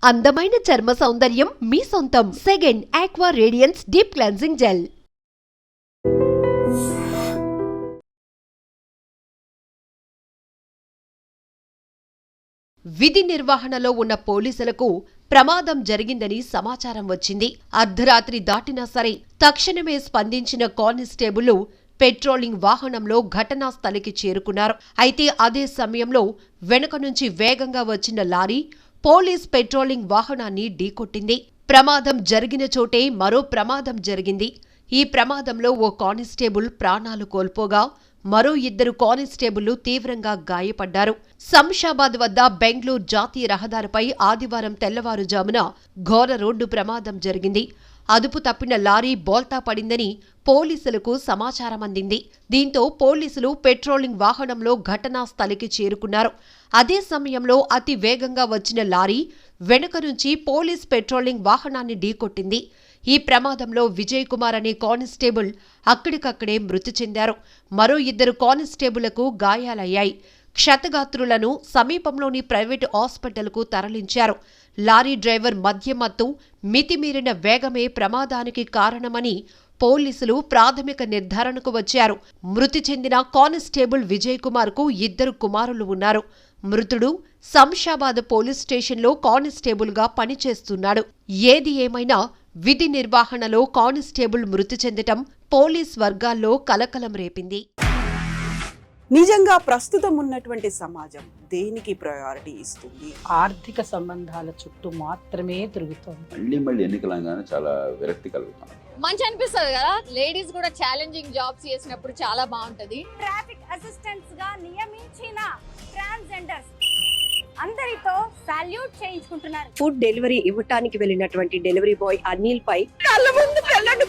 అందమైన చర్మ సౌందర్యం మీ సొంతం. Second aqua radiance deep cleansing gel. విధి నిర్వహణలో ఉన్న పోలీసులకు ప్రమాదం జరిగిందని సమాచారం వచ్చింది. అర్ధరాత్రి దాటినా సరే తక్షణమే స్పందించిన కానిస్టేబుల్ పెట్రోలింగ్ వాహనంలో ఘటనా స్థలికి చేరుకున్నారు. అయితే అదే సమయంలో వెనుక నుంచి వేగంగా వచ్చిన లారీ పోలీస్ పెట్రోలింగ్ వాహనాన్ని ఢీకొట్టింది. ప్రమాదం జరిగిన చోటే మరో ప్రమాదం జరిగింది. ఈ ప్రమాదంలో ఓ కానిస్టేబుల్ ప్రాణాలు కోల్పోగా మరో 2 కానిస్టేబుళ్లు తీవ్రంగా గాయపడ్డారు. శంషాబాద్ వద్ద బెంగళూరు జాతీయ రహదారిపై ఆదివారం తెల్లవారుజామున ఘోర రోడ్డు ప్రమాదం జరిగింది. అదుపు తప్పిన లారీ బోల్తా పడిందని పోలీసులకు సమాచారం అందింది. దీంతో పోలీసులు పెట్రోలింగ్ వాహనంలో ఘటనా స్థలికి చేరుకున్నారు. అదే సమయంలో అతి వేగంగా వచ్చిన లారీ వెనుక నుంచి పోలీస్ పెట్రోలింగ్ వాహనాన్ని ఢీకొట్టింది. ఈ ప్రమాదంలో విజయ్ కుమార్ అనే కానిస్టేబుల్ అక్కడికక్కడే మృతి చెందారు. మరో 2 కానిస్టేబుళ్లకు గాయాలయ్యాయి. క్షతగాత్రులను సమీపంలోని ప్రైవేటు హాస్పిటల్కు తరలించారు. లారీ డ్రైవర్ మద్యమత్తు, మితిమీరిన వేగమే ప్రమాదానికి కారణమని పోలీసులు ప్రాథమిక నిర్ధారణకు వచ్చారు. మృతి చెందిన కానిస్టేబుల్ విజయ్ కుమార్ కు 2 కుమారులు ఉన్నారు. మృతుడు శంషాబాద్ పోలీస్ స్టేషన్లో కానిస్టేబుల్గా పనిచేస్తున్నాడు. ఏది ఏమైనా విధి నిర్వహణలో కానిస్టేబుల్ మృతి చెందటం పోలీస్ వర్గాల్లో కలకలం రేపింది. నిజంగా ప్రస్తుతం ఉన్నటువంటి సమాజం దేనికి ప్రయారిటీ ఇస్తుంది? ఆర్థిక సంబంధాల చుట్టూ మాత్రమే తిరుగుతుంది. మళ్ళీ ఎన్నికలంగానే చాలా విరక్తి కలుగుతాం. మంచి అనిపిస్తుంది కదా, లేడీస్ కూడా ఛాలెంజింగ్ జాబ్స్ చేసినప్పుడు చాలా బాగుంటది. ట్రాఫిక్ అసిస్టెంట్స్ గా నియమించిన ట్రాన్స్జెండర్స్ అందరితో సాల్యూట్ చేయించుకుంటున్నారు. ఫుడ్ డెలివరీ ఇవ్వటానికి వెళ్ళినటువంటి డెలివరీ బాయ్ అనిల్ పై కళ్ళ ముందు పెళ్ళండి